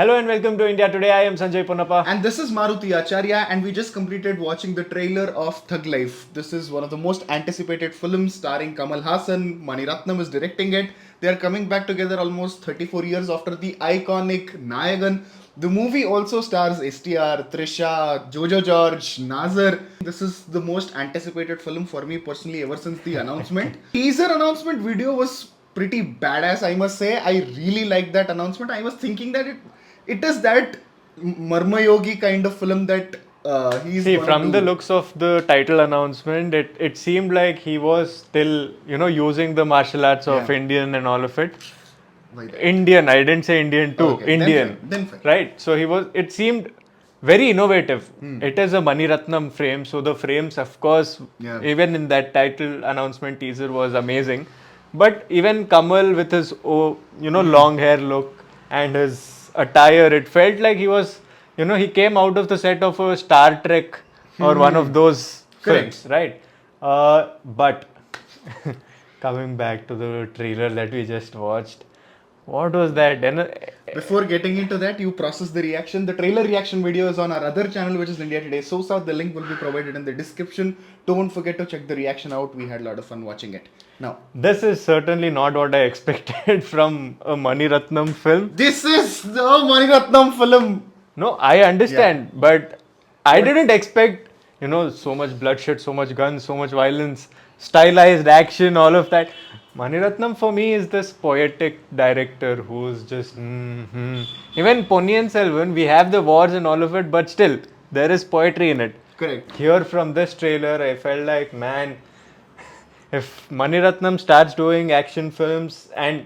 Hello and welcome to India Today. I am Sanjay Punappa. And this is Maruti Acharya, and we just completed watching the trailer of Thug Life. This is one of the most anticipated films starring Kamal Haasan. Mani Ratnam is directing it. They are coming back together almost 34 years after the iconic Nayagan. The movie also stars STR, Trisha, Joju George, Nazar. This is the most anticipated film for me personally ever since the announcement. Teaser announcement video was pretty badass, I must say. I really liked that announcement. I was thinking that it is that Marmayogi kind of film that he's See, gonna from do. the looks of the title announcement, it seemed like he was still, using the martial arts of Yeah. Indian and all of it. Why that? Indian, I didn't say Indian too. Okay, Indian. then fine. Right? So it seemed very innovative. It is a Mani Ratnam frame, so the frames, of course, Yeah. even in that title announcement teaser was amazing. But even Kamal with his, long hair look and his attire, it felt like he was, he came out of the set of a Star Trek or one of those Correct. films, right? But coming back to the trailer that we just watched, what was that? Before getting into that, you process the reaction. The trailer reaction video is on our other channel, which is India Today. So the link will be provided in the description. Don't forget to check the reaction out. We had a lot of fun watching it. Now, This is certainly not what I expected from a Mani Ratnam film. this is the Mani Ratnam film. No, I understand, but I didn't expect, so much bloodshed, so much guns, so much violence, stylized action, all of that. Mani Ratnam for me is this poetic director who's just. Even Ponniyin Selvan, we have the wars and all of it, but still, there is poetry in it. Correct. Here from this trailer, I felt like, man, if Mani Ratnam starts doing action films and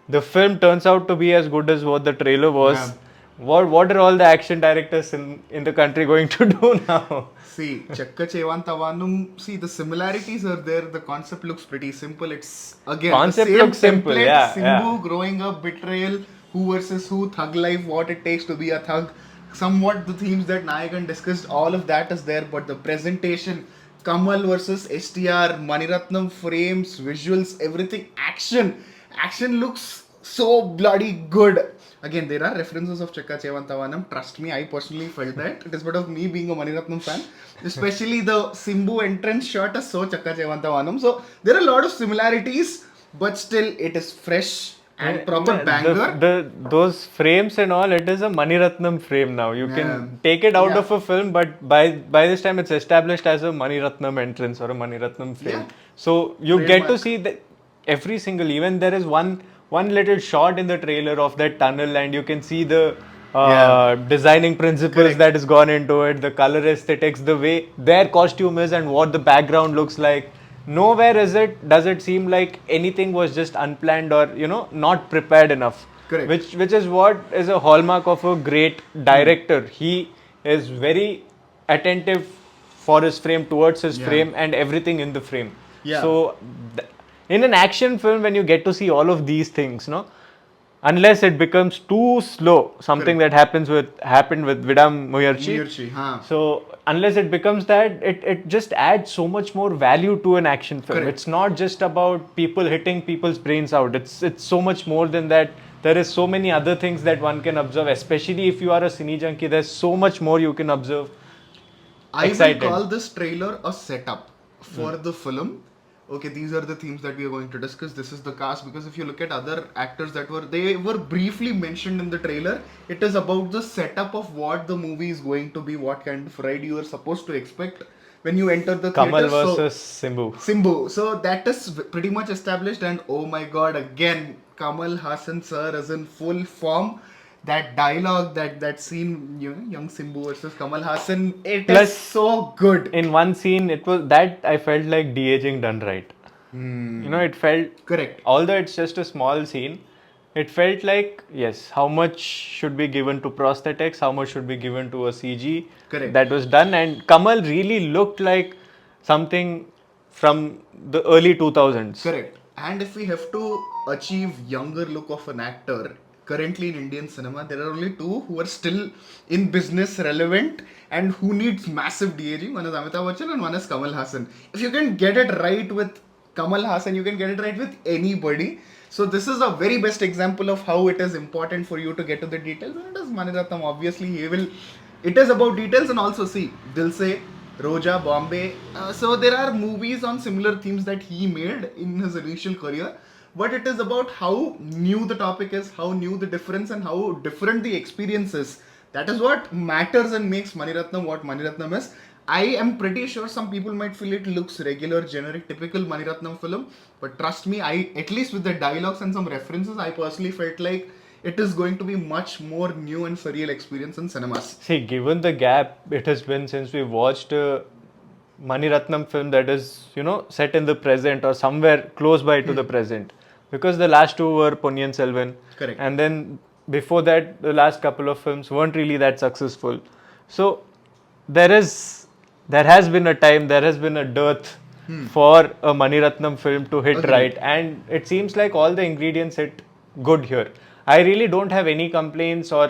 the film turns out to be as good as what the trailer was, Yeah. what are all the action directors in the country going to do now? See, Chakka Chevantavanam, see, the similarities are there. The concept looks pretty simple. It's again Concept the same looks simple, template, yeah, Simbu yeah. growing up, betrayal, who versus who, thug life, what it takes to be a thug. Somewhat the themes that Nayagan discussed, all of that is there, but the presentation, Kamal versus STR, Maniratnam frames, visuals, everything, action looks so bloody good. Again, there are references of Chakka Chevantavanam. Trust me, I personally felt that. It is but of me being a Maniratnam fan. Especially the Simbu entrance shot is so Chakka Chevantavanam. So there are a lot of similarities, but still it is fresh and proper Yeah, banger. those frames and all, it is a Mani Ratnam frame now. You Yeah. can take it out Yeah. of a film, but by this time it's established as a Mani Ratnam entrance or a Mani Ratnam frame. Yeah. So you get to Trademark. see that every single, even there is one little shot in the trailer of that tunnel, and you can see the designing principles Correct. that has gone into it, the color aesthetics, the way their costume is, and what the background looks like. Nowhere does it seem like anything was just unplanned or not prepared enough. Correct. Which is what is a hallmark of a great director. He is very attentive for his frame, towards his Yeah. frame, and everything in the frame. Yeah. So in an action film, when you get to see all of these things, unless it becomes too slow, something that happened with Vidam Muyarchi. Muyarchi, huh. So unless it becomes that, it just adds so much more value to an action film. Correct. It's not just about people hitting people's brains out. It's so much more than that. There is so many other things that one can observe, especially if you are a cine junkie. There's so much more you can observe. I Excited. will call this trailer a setup for the film. Okay, these are the themes that we are going to discuss. This is the cast, because if you look at other actors they were briefly mentioned in the trailer. It is about the setup of what the movie is going to be, what kind of ride you are supposed to expect when you enter the Kamal theater. versus Simbu. Simbu. So that is pretty much established, and oh my god, again, Kamal Haasan sir is in full form. That dialogue, that scene, young Simbu versus Kamal Haasan, it Plus, is so good. In one scene, it was that I felt like de-aging done right. It felt, Correct. although it's just a small scene, it felt like, yes, how much should be given to prosthetics, how much should be given to a CG. Correct. That was done, and Kamal really looked like something from the early 2000s. Correct. And if we have to achieve younger look of an actor, currently in Indian cinema, there are only two who are still in business relevant and who needs massive de-aging. One is Amitabh Bachchan and one is Kamal Haasan. If you can get it right with Kamal Haasan, you can get it right with anybody. So this is a very best example of how it is important for you to get to the details. And it is Mani Ratnam. Obviously, he will. It is about details, and also see Dil Se, Roja, Bombay. So there are movies on similar themes that he made in his initial career. But it is about how new the topic is, how new the difference, and how different the experience is. That is what matters and makes Mani Ratnam what Mani Ratnam is. I am pretty sure some people might feel it looks regular, generic, typical Mani Ratnam film, but trust me, I at least with the dialogues and some references, I personally felt like it is going to be much more new and surreal experience in cinemas. See, given the gap it has been since we watched a Mani Ratnam film that is, set in the present or somewhere close by to the present. Because the last two were Ponniyin Selvan. Correct. And then before that, the last couple of films weren't really that successful. So there has been a time, there has been a dearth for a Mani Ratnam film to hit Agreed. right. And it seems like all the ingredients hit good here. I really don't have any complaints or,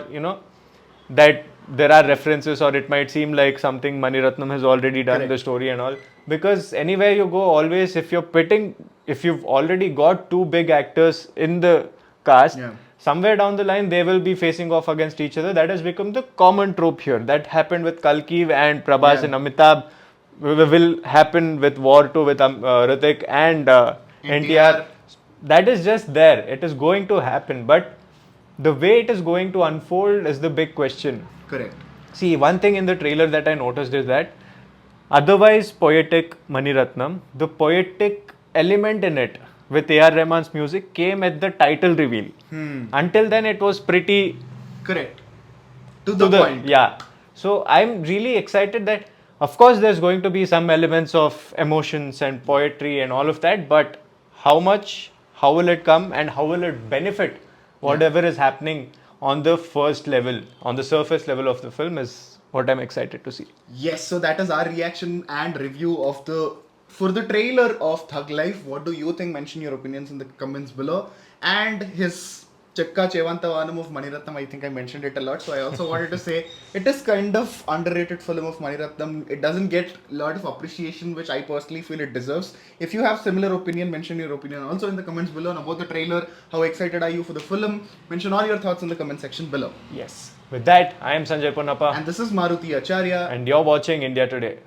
that there are references or it might seem like something Mani Ratnam has already done, Correct. the story and all. Because anywhere you go, always if you've already got two big actors in the cast, Yeah. somewhere down the line they will be facing off against each other. That has become the common trope here. That happened with Kalki and Prabhas Yeah. and Amitabh. Will happen with War 2 with Hrithik and NTR. That is just there. It is going to happen. But the way it is going to unfold is the big question. Correct. See, one thing in the trailer that I noticed is that otherwise poetic Mani Ratnam, the poetic element in it with A.R. Rahman's music came at the title reveal. Until then, it was pretty Correct. To the point. Yeah. So I'm really excited that, of course, there's going to be some elements of emotions and poetry and all of that, but how much, how will it come, and how will it benefit whatever is happening on the first level, on the surface level of the film is what I'm excited to see. Yes, so that is our reaction and review of the trailer of Thug Life. What do you think? Mention your opinions in the comments below. And his Chakka Chevantavanam of Mani Ratnam, I think I mentioned it a lot. So I also wanted to say it is kind of underrated film of Mani Ratnam. It doesn't get a lot of appreciation, which I personally feel it deserves. If you have similar opinion, mention your opinion also in the comments below. And about the trailer, how excited are you for the film? Mention all your thoughts in the comment section below. Yes. With that, I am Sanjay Ponnappa. And this is Maruti Acharya. And you're watching India Today.